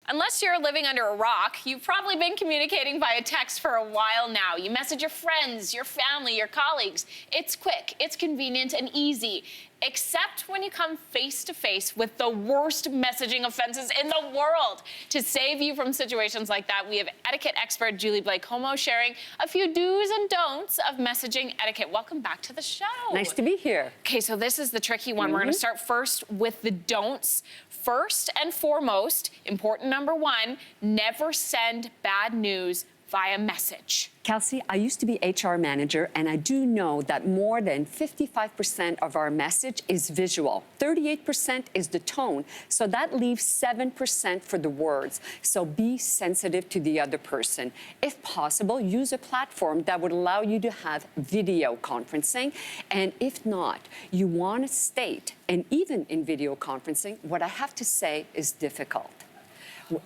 Unless you're living under a rock, you've probably been communicating via text for a while now. You message your friends, your family, your colleagues. It's quick, it's convenient, and easy. Except when you come face to face with the worst messaging offenses in the world. To save you from situations like that, we have etiquette expert Julie Blake-Como sharing a few do's and don'ts of messaging etiquette. Welcome back to the show. Nice to be here. Okay, so this is the tricky one. We're going to start first with the don'ts. First and foremost, important number one, never send bad news via message. Kelsey, I used to be HR manager, and I do know that more than 55% of our message is visual. 38% is the tone, so that leaves 7% for the words. So be sensitive to the other person. If possible, use a platform that would allow you to have video conferencing. And if not, you want to state, and even in video conferencing, what I have to say is difficult.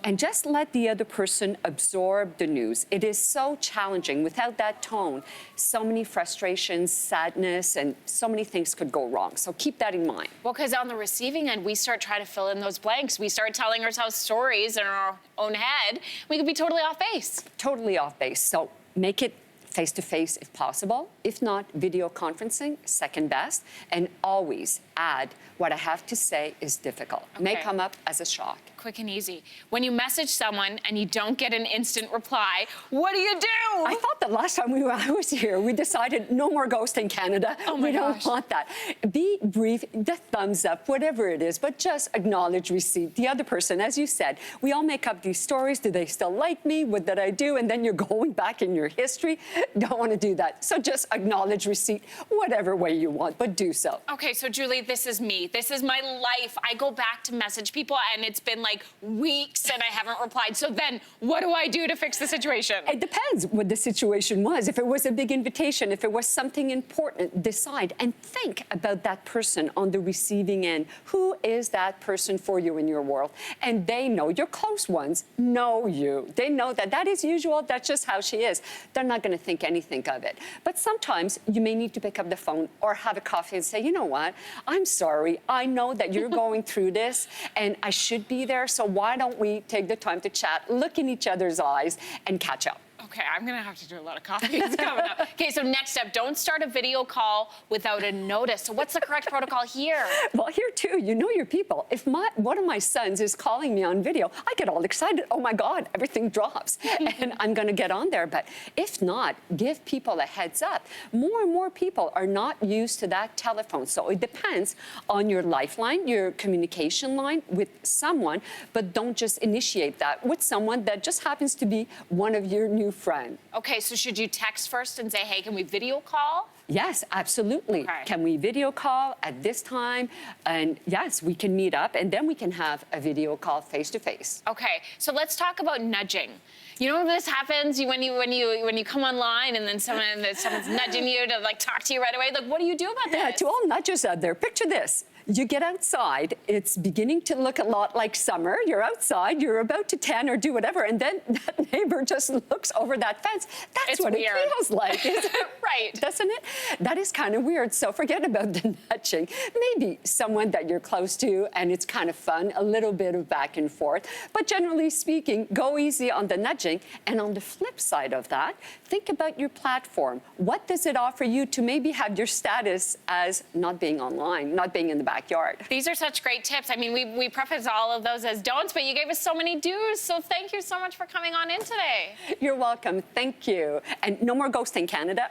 And just let the other person absorb the news. It is so challenging. Without that tone, so many frustrations, sadness, and so many things could go wrong. So keep that in mind. Well, because on the receiving end, we start trying to fill in those blanks. We start telling ourselves stories in our own head. We could be totally off base. Totally off base. So make it face-to-face if possible. If not, video conferencing, second best. And always add, what I have to say is difficult. Okay. May come up as a shock. Quick and easy. When you message someone and you don't get an instant reply, what do you do? I thought that last time I was here, we decided no more ghosting Canada. Oh my we don't gosh. want that. Be brief, the thumbs up, whatever it is, but just acknowledge receipt. The other person, as you said, we all make up these stories. Do they still like me? What did I do? And then you're going back in your history. Don't want to do that. So just acknowledge receipt, whatever way you want, but do so. Okay, so Julie, this is me. This is my life. I go back to message people and it's been like weeks and I haven't replied. So then what do I do to fix the situation? It depends what the situation was. If it was a big invitation, if it was something important, decide and think about that person on the receiving end. Who is that person for you in your world? And they know, your close ones know you. They know that that is usual. That's just how she is. They're not going to think anything of it. But sometimes you may need to pick up the phone or have a coffee and say, you know what? I'm sorry. I know that you're going through this and I should be there. So why don't we take the time to chat, look in each other's eyes, and catch up? Okay, I'm gonna have to do a lot of coffees coming up. Okay, so next up, don't start a video call without a notice. So what's the correct protocol here? Well, here too, you know your people. If one of my sons is calling me on video, I get all excited. Oh my God, everything drops. And I'm gonna get on there. But if not, give people a heads up. More and more people are not used to that telephone. So it depends on your lifeline, your communication line with someone, but don't just initiate that with someone that just happens to be one of your new friend. Okay, so should you text first and say, hey, can we video call? Yes, absolutely. Okay. Can we video call at this time? And yes, we can meet up and then we can have a video call face to face. Okay, so let's talk about nudging. You know when this happens when you come online and then someone's nudging you to like talk to you right away? Like, what do you do about that? Yeah, to all nudgers out there, picture this. You get outside, it's beginning to look a lot like summer. You're outside, you're about to tan or do whatever, and then that neighbor just looks over that fence. That's It's what weird. it feels like, isn't it? Right. Doesn't it? That is kind of weird, so forget about the nudging. Maybe someone that you're close to and it's kind of fun, a little bit of back and forth. But generally speaking, go easy on the nudging. And on the flip side of that, think about your platform. What does it offer you to maybe have your status as not being online, not being in the backyard? These are such great tips. I mean, we preface all of those as don'ts, but you gave us so many do's. So thank you so much for coming on in today. You're welcome. Thank you. And no more ghosting, Canada.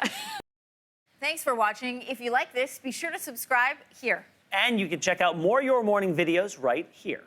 Thanks for watching. If you like this, be sure to subscribe here. And you can check out more Your Morning videos right here.